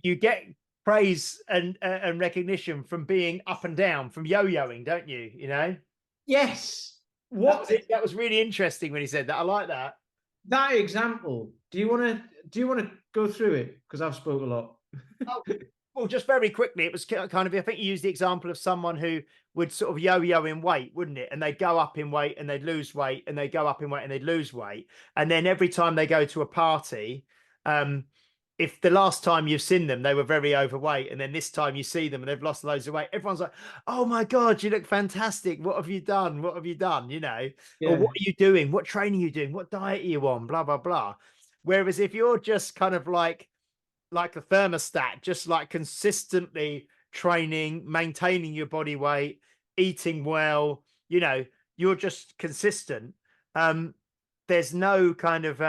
you get praise and recognition from being up and down, from yo-yoing, don't you? Yes. That was really interesting when he said that. I like that. That example. Do you want to go through it? Because I've spoke a lot. Well, just very quickly, it was kind of, I think you used the example of someone who would sort of yo-yo in weight, wouldn't it? And they'd go up in weight and they'd lose weight, and they'd go up in weight and they'd lose weight. And then every time they go to a party, if the last time you've seen them, they were very overweight, and then this time you see them and they've lost loads of weight, everyone's like, oh my God, you look fantastic. What have you done? What have you done? Or what are you doing? What training are you doing? What diet are you on? Blah, blah, blah. Whereas if you're just kind of like a thermostat, just like consistently training, maintaining your body weight, eating well, you're just consistent. There's no kind of,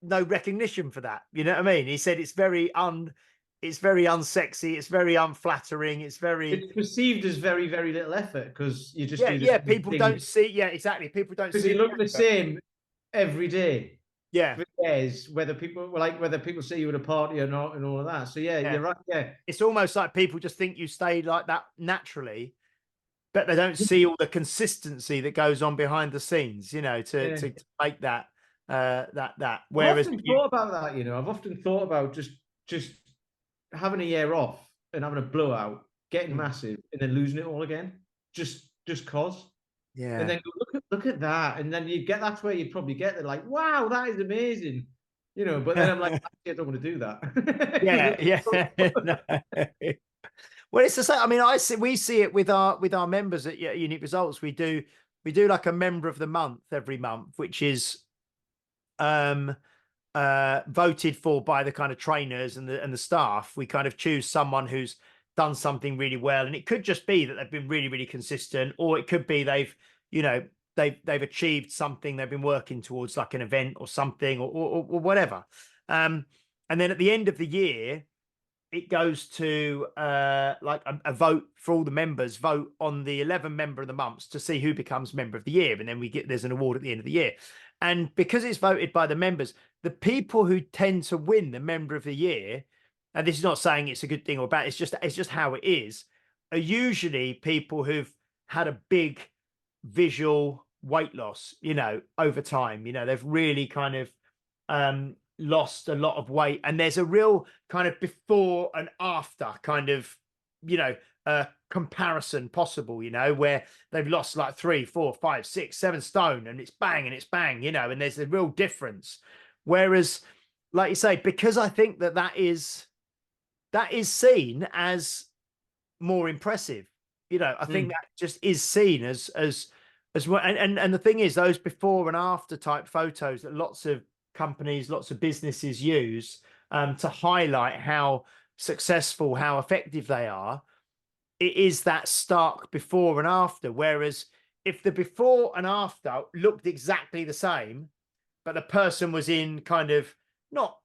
no recognition for that. You know what I mean? He said it's very unsexy. It's very unflattering. It's perceived as very, very little effort, because you just people don't see. Yeah, exactly. People don't see. Because you look the same every day. Yeah. Whether people see you at a party or not, and all of that. So you're right. Yeah. It's almost like people just think you stay like that naturally, but they don't see all the consistency that goes on behind the scenes, to make that. Whereas I've often thought about that. I've often thought about just having a year off and having a blowout, getting massive, and then losing it all again, just cause. Yeah. And then go, look at that, and then that's where you'd probably get there, like, wow, that is amazing, But then I'm like, I don't want to do that. Yeah. Well, it's the same. I mean, we see it with our members at Unique Results. We do like a member of the month every month, which is voted for by the kind of trainers and the staff. We kind of choose someone who's done something really well, and it could just be that they've been really, really consistent, or it could be they've achieved something they've been working towards, like an event or something, or whatever. And then at the end of the year, it goes to like a vote for all the members, vote on the 11 member of the months to see who becomes member of the year, and then there's an award at the end of the year. And because it's voted by the members, the people who tend to win the member of the year, and this is not saying it's a good thing or bad, it's just how it is, are usually people who've had a big visual weight loss, over time. They've really kind of lost a lot of weight, and there's a real kind of before and after kind of, comparison possible, where they've lost like 3, 4, 5, 6, 7 stone, and it's bang, and there's a real difference. Whereas, like you say, because I think that is seen as more impressive, I think that just is seen as well. And the thing is, those before and after type photos that lots of companies, lots of businesses use to highlight how successful, how effective they are, it is that stark before and after. Whereas if the before and after looked exactly the same, but the person was in kind of not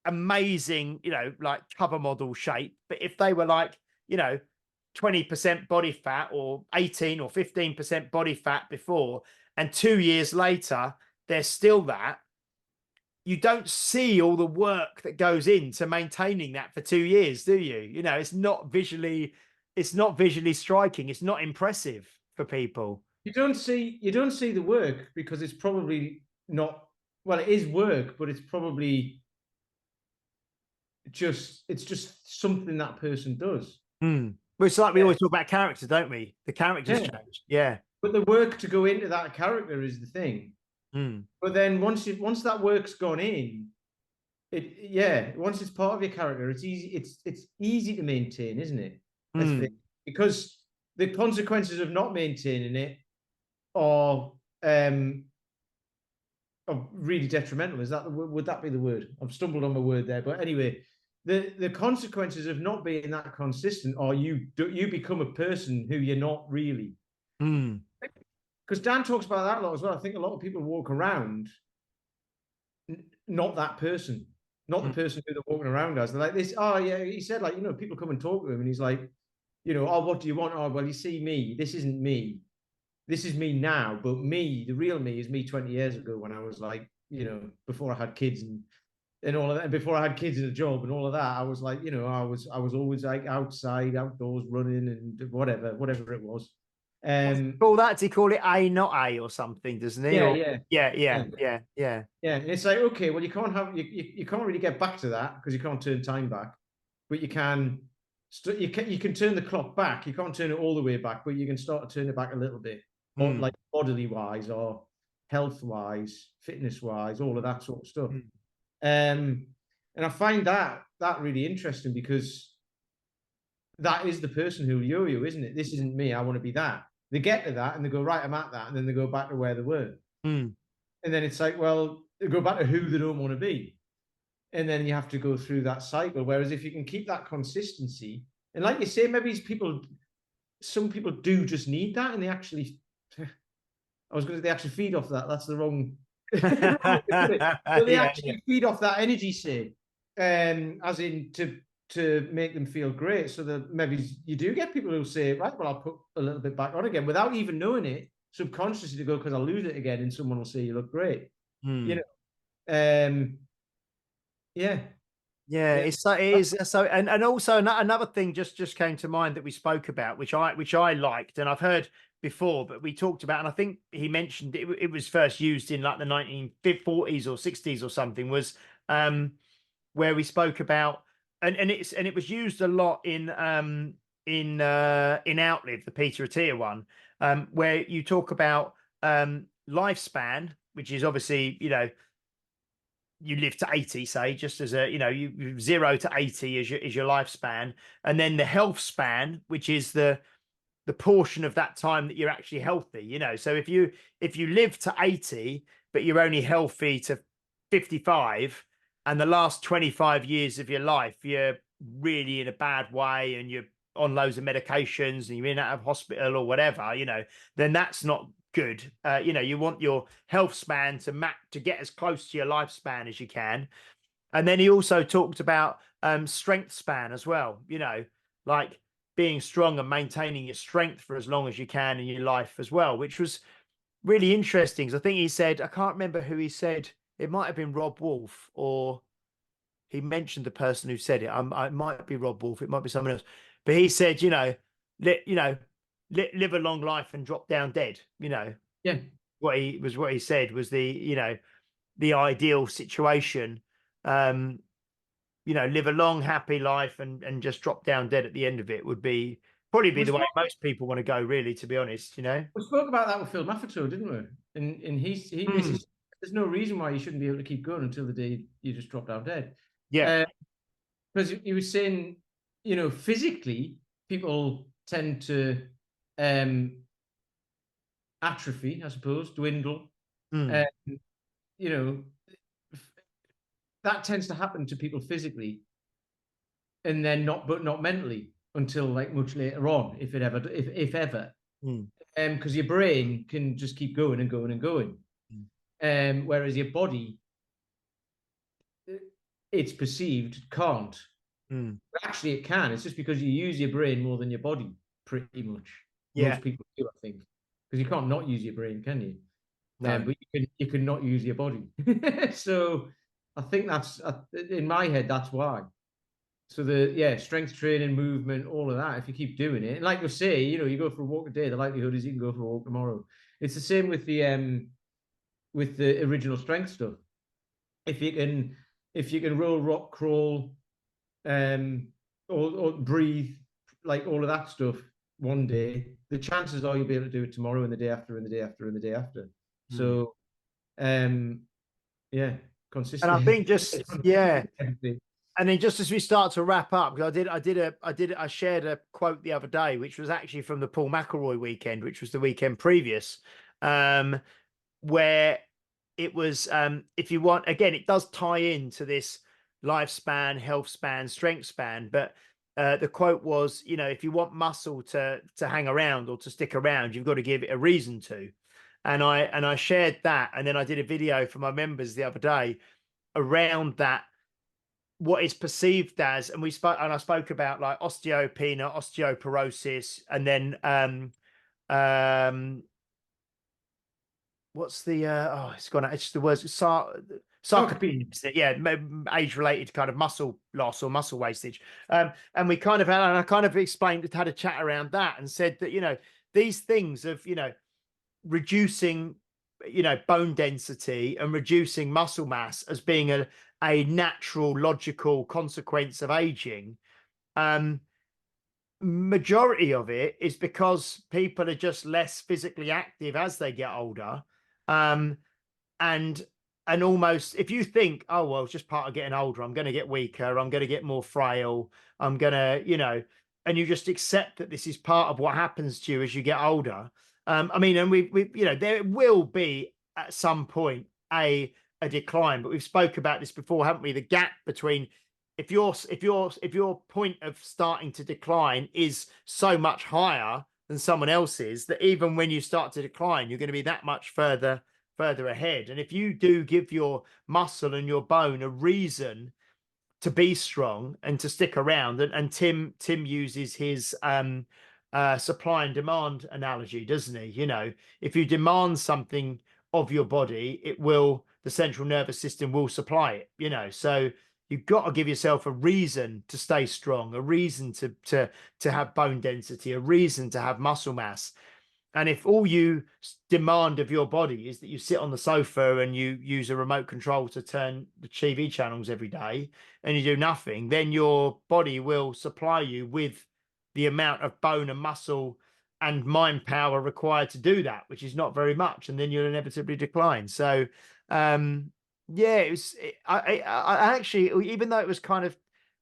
amazing, like cover model shape, but if they were like, 20% body fat or 18 or 15% body fat before, and 2 years later, they're still that, you don't see all the work that goes into maintaining that for 2 years, do you? It's not visually striking. It's not impressive for people. You don't see the work because it's probably not, well, it is work, but it's probably just something that person does. Well, it's like we always talk about character, don't we? The characters change. Yeah. But the work to go into that character is the thing. But then once that work's gone in, once it's part of your character, it's easy to maintain, isn't it? Because the consequences of not maintaining it are really detrimental. Would that be the word? I've stumbled on my word there, but anyway, the consequences of not being that consistent are you become a person who you're not really. Because Dan talks about that a lot as well. I think a lot of people walk around not that person, not the person who they're walking around as. They're like this. Oh yeah, he said, like, people come and talk to him, and he's like, oh, what do you want? Oh, well, you see me. This isn't me. This is me now. But me, the real me, is me 20 years ago when I was like, before I had kids and all of that, and before I had kids and a job and all of that. I was like, I was always like outside, outdoors, running and whatever it was. Call that? Does he call it A, not A, or something? Doesn't he? Yeah. Yeah. And it's like, okay, well, you can't really get back to that because you can't turn time back, but you can turn the clock back. You can't turn it all the way back, but you can start to turn it back a little bit, or like bodily wise, or health wise, fitness wise, all of that sort of stuff. And I find that really interesting because that is the person who'll yo-yo, isn't it? This isn't me. I want to be that. They get to that and they go, right, I'm at that. And then they go back to where they were. And then it's like, well, they go back to who they don't want to be. And then you have to go through that cycle. Whereas if you can keep that consistency, and like you say, maybe some people do just need that. And they actually feed off that. That's the wrong. But they actually feed off that energy, say, as in to make them feel great. So that maybe you do get people who say, right, well, I'll put a little bit back on again without even knowing it, subconsciously, to go, because I'll lose it again and someone will say you look great. It is so. And also another thing just came to mind that we spoke about, which I liked, and I've heard before, but we talked about, and I think he mentioned it was first used in like the 1940s or 60s or something, was where we spoke about, and it was used a lot in Outlive, the Peter Attia one, where you talk about lifespan, which is obviously, you live to 80, say, just as a, you 0 to 80 is your lifespan, and then the health span, which is the portion of that time that you're actually healthy. So if you live to 80 but you're only healthy to 55, and the last 25 years of your life you're really in a bad way and you're on loads of medications and you're in out of hospital or whatever, then that's not good. You want your health span to get as close to your lifespan as you can. And then he also talked about strength span as well, like being strong and maintaining your strength for as long as you can in your life as well, which was really interesting. So I think he said, I can't remember who he said, it might have been Rob Wolf, or he mentioned the person who said it. It might be Rob Wolf, it might be someone else, but he said, live a long life and drop down dead. What he said was the ideal situation. Live a long, happy life and just drop down dead at the end of it would probably be the way most people want to go, really, to be honest. We spoke about that with Phil Maffetone, didn't we? And he basically said, there's no reason why you shouldn't be able to keep going until the day you just drop down dead. Yeah. Because he was saying, physically, people tend to atrophy, I suppose, dwindle. That tends to happen to people physically, and then not mentally until like much later on, if ever. because your brain can just keep going and going and going. Whereas your body, it's perceived, can't. But actually, it can. It's just because you use your brain more than your body, pretty much. Yeah. Most people do, I think, because you can't not use your brain, can you? No. But you can not use your body. So I think that's in my head. That's why. So strength training, movement, all of that. If you keep doing it, and like you say, you go for a walk a day. The likelihood is you can go for a walk tomorrow. It's the same with the original strength stuff. If you can roll, rock, crawl, or breathe, like all of that stuff one day, the chances are you'll be able to do it tomorrow and the day after and the day after and the day after. So, consistency. And I think and then just as we start to wrap up, because I shared a quote the other day, which was actually from the Paul McElroy weekend, which was the weekend previous, where it was, if you want, again, it does tie into this lifespan, health span, strength span, but the quote was, if you want muscle to hang around or to stick around, you've got to give it a reason to. And I shared that, and then I did a video for my members the other day around that, what is perceived as, and I spoke about like osteopenia, osteoporosis, and then what's the it's gone, it's the words, sarcopenia, yeah, age-related kind of muscle loss or muscle wastage. And I kind of explained, had a chat around that and said that, these things of, reducing, bone density and reducing muscle mass as being a natural, logical consequence of aging. Majority of it is because people are just less physically active as they get older. And almost, if you think, oh, well, it's just part of getting older, I'm going to get weaker, I'm going to get more frail, I'm going to, and you just accept that this is part of what happens to you as you get older. And we there will be at some point a decline, but we've spoke about this before, haven't we? The gap between if your point of starting to decline is so much higher than someone else's, that even when you start to decline, you're going to be that much further ahead. And if you do give your muscle and your bone a reason to be strong and to stick around, and Tim uses his supply and demand analogy, doesn't he? If you demand something of your body, the central nervous system will supply it. So you've got to give yourself a reason to stay strong, a reason to have bone density, a reason to have muscle mass. And if all you demand of your body is that you sit on the sofa and you use a remote control to turn the TV channels every day and you do nothing, then your body will supply you with the amount of bone and muscle and mind power required to do that, which is not very much. And then you'll inevitably decline. So, I actually, even though it was kind of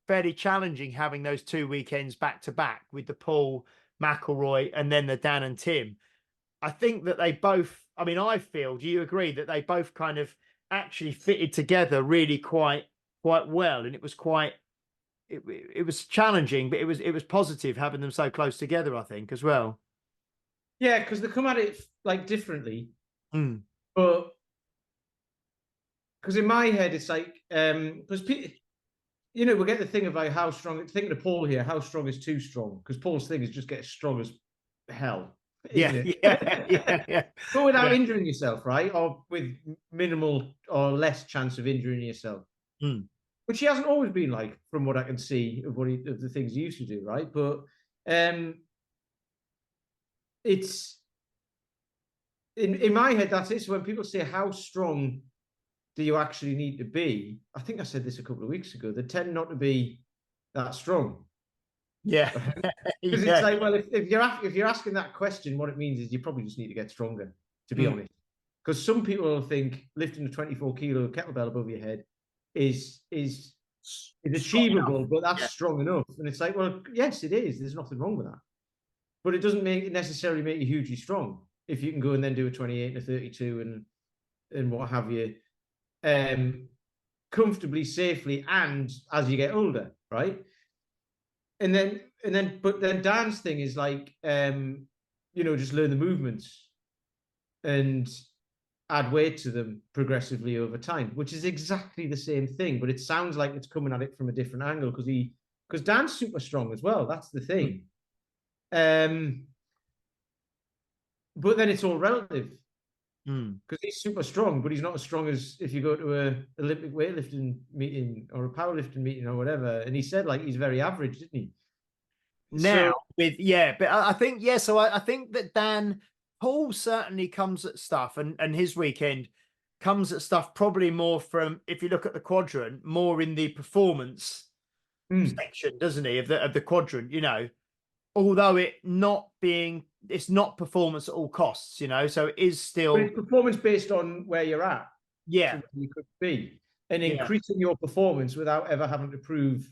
fairly challenging having those 2 weekends back to back with the Paul McElroy and then the Dan and Tim, I think that they both, I feel, do you agree that they both kind of actually fitted together really quite well? And it was it was challenging, but it was positive having them so close together, I think, as well. Yeah, because they come at it like differently. But because in my head, it's like, because we'll get the thing of like how strong, thinking of Paul here, how strong is too strong? Because Paul's thing is just get as strong as hell. Yeah. But without injuring yourself, right? Or with minimal or less chance of injuring yourself. Which he hasn't always been like, from what I can see of of the things he used to do, right? But it's in my head, that's it. So when people say how strong do you actually need to be, I think I said this a couple of weeks ago, they tend not to be that strong. Yeah. Because it's like, well, if you're asking that question, what it means is you probably just need to get stronger, to be honest. Because some people will think lifting a 24 kilo kettlebell above your head is achievable, but that's strong enough. And it's like, well, yes, it is. There's nothing wrong with that. But it doesn't necessarily make you hugely strong if you can go and then do a 28 and a 32 and what have you, comfortably, safely, and as you get older, right? But then Dan's thing is like, just learn the movements and add weight to them progressively over time, which is exactly the same thing, but it sounds like it's coming at it from a different angle because Dan's super strong as well. That's the thing. But then it's all relative because he's super strong, but he's not as strong as if you go to a Olympic weightlifting meeting or a powerlifting meeting or whatever. And he said like he's very average, didn't he? Now but I think so I think that Paul certainly comes at stuff, and his weekend comes at stuff probably more from, if you look at the quadrant, more in the performance section, doesn't he, of the quadrant, although it's not performance at all costs, so it is still, but it's performance based on where you're at, yeah, where you could be, and increasing your performance without ever having to prove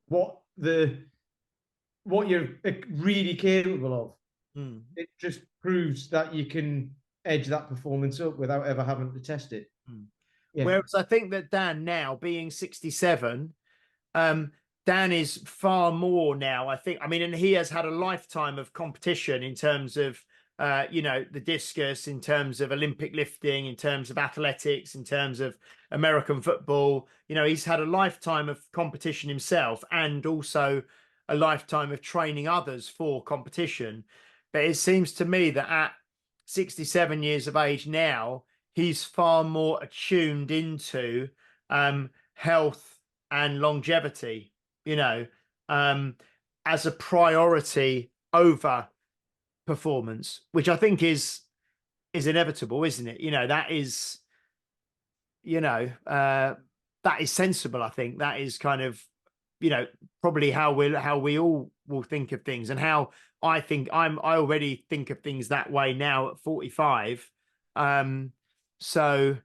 what you're really capable of. It just proves that you can edge that performance up without ever having to test it. Whereas I think that Dan, now being 67, Dan is far more now, I think. I mean, and he has had a lifetime of competition in terms of, the discus, in terms of Olympic lifting, in terms of athletics, in terms of American football. He's had a lifetime of competition himself, and also a lifetime of training others for competition. But it seems to me that at 67 years of age now, he's far more attuned into health and longevity, as a priority over performance, which I think is inevitable, isn't it? That is, that is sensible. I think that is kind of, probably how we all will think of things, and how I already think of things that way now at 45. So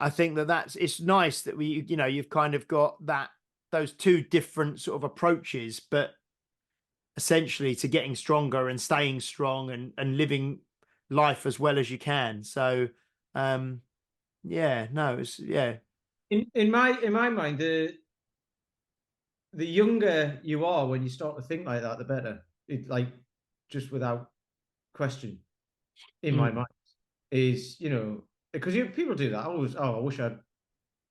I think that it's nice that you've kind of got those two different sort of approaches, but essentially to getting stronger and staying strong and living life as well as you can. So in my mind, the younger you are when you start to think like that, the better. It, like, just without question, in my mind, is, because people do that. I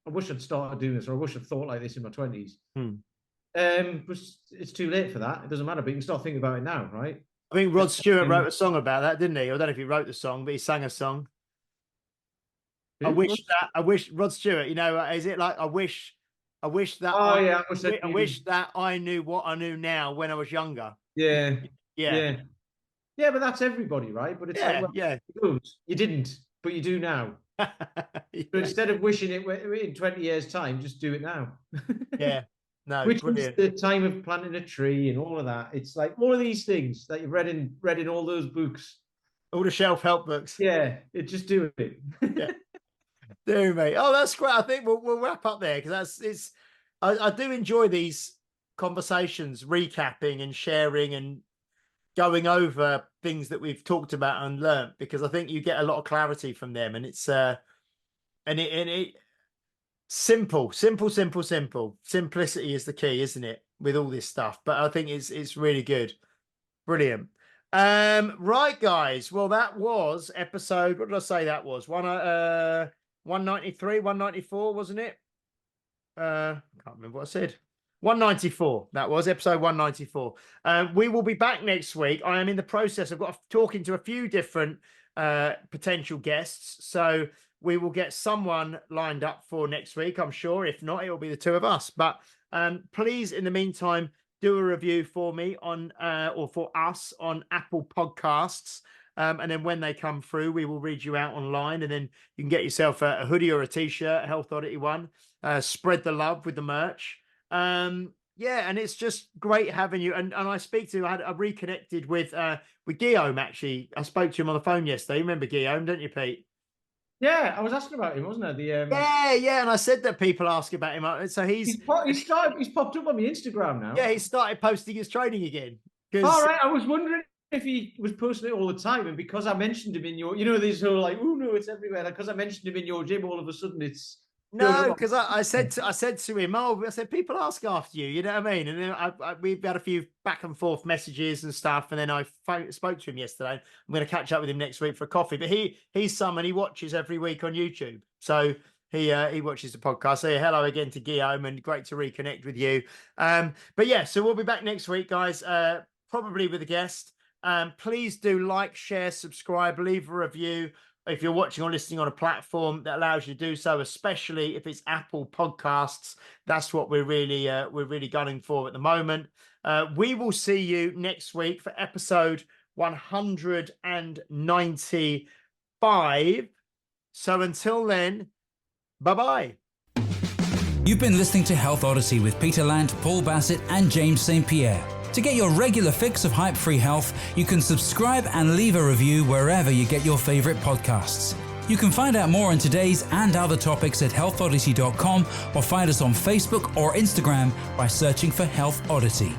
wish I'd started doing this, or I wish I'd thought like this in my 20s. But it's too late for that. It doesn't matter, but you can start thinking about it now, right? I think Rod Stewart wrote a song about that, didn't he? I don't know if he wrote the song, but he sang a song. I wish Rod Stewart, is it like, I wish that I wish that I knew what I knew now when I was younger. Yeah, but that's everybody, right? But it's you didn't, but you do now. So instead of wishing it in 20 years' time, just do it now. No, which brilliant. is the time of planting a tree and all of that. It's like all of these things that you've read in all those books, all the self-help books. Just do it. Do, mate. Oh, that's great. I think we'll wrap up there, because I do enjoy these conversations, recapping and sharing and going over things that we've talked about and learnt, because I think you get a lot of clarity from them, and it's simple. Simplicity is the key, isn't it, with all this stuff? But I think it's really good. Brilliant. Right, guys. Well, that was episode, what did I say that was? 193, 194, wasn't it? Can't remember what I said. 194. That was episode 194. We will be back next week. I am in the process of talking to a few different potential guests, so we will get someone lined up for next week, I'm sure. If not, it will be the two of us. But please, in the meantime, do a review for me on or for us on Apple Podcasts. And then when they come through, we will read you out online, and then you can get yourself a hoodie or a t-shirt, a Health Oddity one. Spread the love with the merch. And it's just great having you. And I reconnected with Guillaume, actually. I spoke to him on the phone yesterday. You remember Guillaume, don't you, Pete? Yeah, I was asking about him, wasn't I? Yeah, and I said that people ask about him. So he's popped up on my Instagram now. Yeah, he started posting his training again. All right, I was wondering if he was posting it all the time, and because I mentioned him in your, this whole like, oh no, it's everywhere. Because I mentioned him in your gym, all of a sudden it's No, because I said to him, I said people ask after you, you know what I mean? And then we've had a few back and forth messages and stuff, and then I spoke to him yesterday. I'm going to catch up with him next week for a coffee. But he's someone he watches every week on YouTube, so he watches the podcast. So hello again to Guillaume, and great to reconnect with you. But yeah, so we'll be back next week, guys. Probably with a guest. Please do like, share, subscribe, leave a review. If you're watching or listening on a platform that allows you to do so, especially if it's Apple Podcasts, that's what we're really gunning for at the moment. We will see you next week for episode 195. So until then, bye-bye. You've been listening to Health Odyssey with Peter Lant, Paul Bassett, and James St. Pierre. To get your regular fix of hype-free health, you can subscribe and leave a review wherever you get your favorite podcasts. You can find out more on today's and other topics at healthodyssey.com or find us on Facebook or Instagram by searching for Health Odyssey.